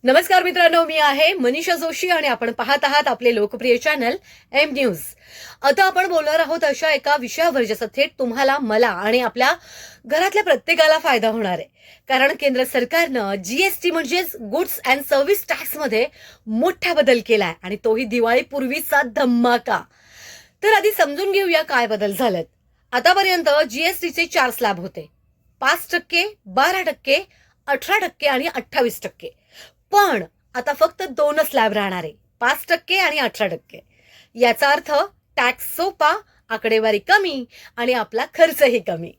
नमस्कार मित्रांनो, मी आहे मनीषा जोशी आणि आपण पाहत आहात आपले लोकप्रिय चॅनल एम न्यूज. आता आपण बोलणार आहोत अशा एका विषयावर ज्याचा थेट तुम्हाला, मला आणि आपल्या घरातल्या प्रत्येकाला फायदा होणार आहे. कारण केंद्र सरकारनं जीएसटी म्हणजेच गुड्स अँड सर्व्हिस टॅक्स मध्ये मोठा बदल केलाय आणि तोही दिवाळीपूर्वीचा धमाका. तर आधी समजून घेऊया काय बदल झालेत. आतापर्यंत जीएसटीचे 4 स्लॅब होते: 5%, 12%, 18% आणि 28%. पण आता फक्त 2 स्लॅब राहणार आहे, 5% आणि 18%. याचा अर्थ टॅक्स सोपा, आकडेवारी कमी आणि आपला खर्चही कमी.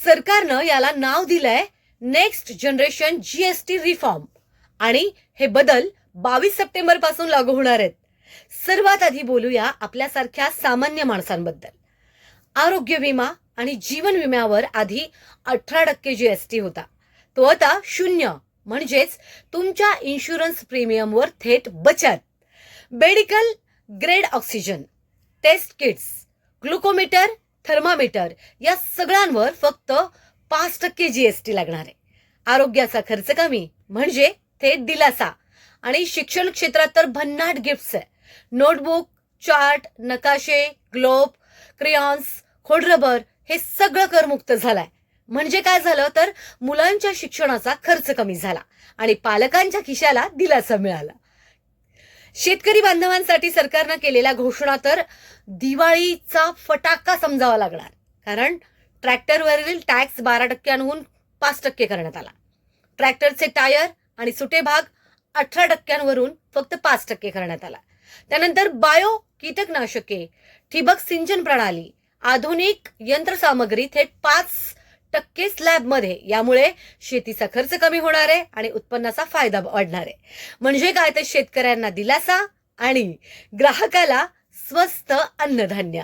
सरकारनं याला नाव दिलंय नेक्स्ट जनरेशन जीएसटी रिफॉर्म आणि हे बदल 22 सप्टेंबर पासून लागू होणार आहेत. सर्वात आधी बोलूया आपल्यासारख्या सामान्य माणसांबद्दल. आरोग्य विमा आणि जीवन विम्यावर आधी 18% जीएसटी होता. तो आता 0, म्हणजेच तुमच्या इन्शुरन्स प्रीमियमवर थेट बचत. Medical grade oxygen, test kits, glucometer, thermometer या सगळ्यांवर फक्त 5% जीएसटी लागणार आहे. आरोग्याचा खर्च कमी म्हणजे थेट दिलासा. आणि शिक्षण क्षेत्रात तर भन्नाट गिफ्ट्स आहे. नोटबुक, चार्ट, नकाशे, ग्लोब, क्रेयॉन्स, खोडरबर हे सगळं करमुक्त झालंय. म्हणजे काय झालं तर मुलांच्या शिक्षणाचा खर्च कमी झाला आणि पालकांच्या खिशाला दिलासा मिळाला. शेतकरी बांधवांसाठी सरकारनं केलेल्या घोषणा तर दिवाळीचा फटाका समजावा लागणार. कारण ट्रॅक्टरवरील टॅक्स 12%हून 5% करण्यात आला. ट्रॅक्टरचे टायर आणि सुटे भाग 18%वरून फक्त 5% करण्यात आला. त्यानंतर बायो कीटकनाशके, ठिबक सिंचन प्रणाली, आधुनिक यंत्रसामग्री थेट 5% स्लॅबमध्ये. यामुळे शेतीचा खर्च कमी होणार आहे आणि उत्पन्नाचा फायदा वाढणार आहे. म्हणजे काय तर शेतकऱ्यांना दिलासा आणि ग्राहकाला स्वस्त अन्नधान्य.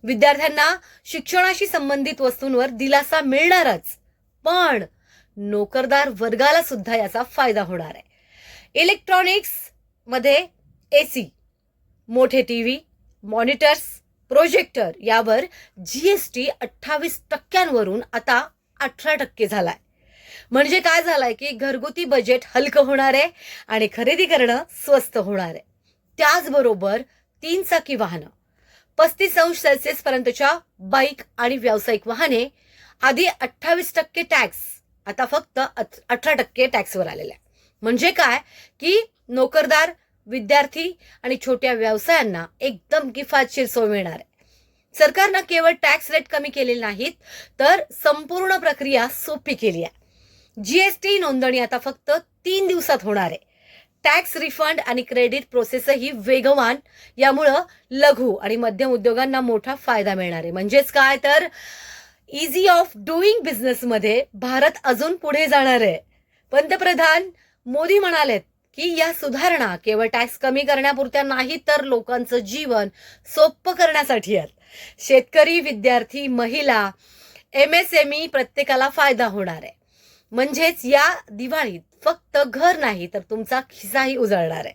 विद्यार्थ्यांना शिक्षणाशी संबंधित वस्तूंवर दिलासा मिळणारच, पण नोकरदार वर्गाला सुद्धा याचा फायदा होणार आहे. इलेक्ट्रॉनिक्स मध्ये एसी, मोठे टीव्ही, मॉनिटर्स, प्रोजेक्टर यावर जीएसटी 28%वरून आता 18% झालाय. म्हणजे काय झालंय की घरगुती बजेट हलकं होणार आहे आणि खरेदी करणं स्वस्त होणार आहे. त्याचबरोबर 3 चाकी वाहनं, 35°C पर्यंतच्या बाईक आणि व्यावसायिक वाहने आधी 28% टॅक्स, आता फक्त 18% टॅक्सवर आलेला आहे. म्हणजे काय की नोकरदार, विद्यार्थी आणि छोट्या व्यवसायांना एकदम किफायतशीर सोय मिळणार आहे. सरकारनं केवळ टॅक्स रेट कमी केलेले नाहीत, तर संपूर्ण प्रक्रिया सोपी केली आहे. जीएसटी नोंदणी आता फक्त 3 दिवसात होणार आहे. टॅक्स रिफंड आणि क्रेडिट प्रोसेसही वेगवान. यामुळं लघु आणि मध्यम उद्योगांना मोठा फायदा मिळणार आहे. म्हणजेच काय तर इझी ऑफ डुईंग बिझनेसमध्ये भारत अजून पुढे जाणार आहे. पंतप्रधान मोदी म्हणालेत की या सुधारणा केवळ टॅक्स कमी करण्यापुरत्या नाहीत, तर लोकांचं जीवन सोपं करण्यासाठी आहेत. शेतकरी, विद्यार्थी, महिला, MSME प्रत्येकाला फायदा होणार आहे. म्हणजेच या दिवाळीत फक्त घर नाही तर तुमचा खिसाही उजळणार आहे.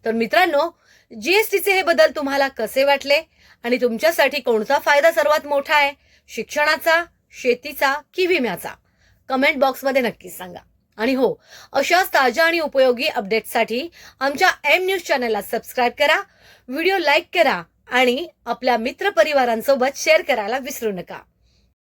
तर मित्रांनो, जीएसटीचे हे बदल तुम्हाला कसे वाटले आणि तुमच्यासाठी कोणता फायदा सर्वात मोठा आहे? शिक्षणाचा, शेतीचा की विम्याचा? कमेंट बॉक्समध्ये नक्कीच सांगा. आणि हो, अशाच ताज्या आणि उपयोगी अपडेट्ससाठी आमच्या एम न्यूज चॅनलला सबस्क्राईब करा, व्हिडिओ लाईक करा आणि आपल्या मित्रपरिवारांसोबत शेअर करायला विसरू नका.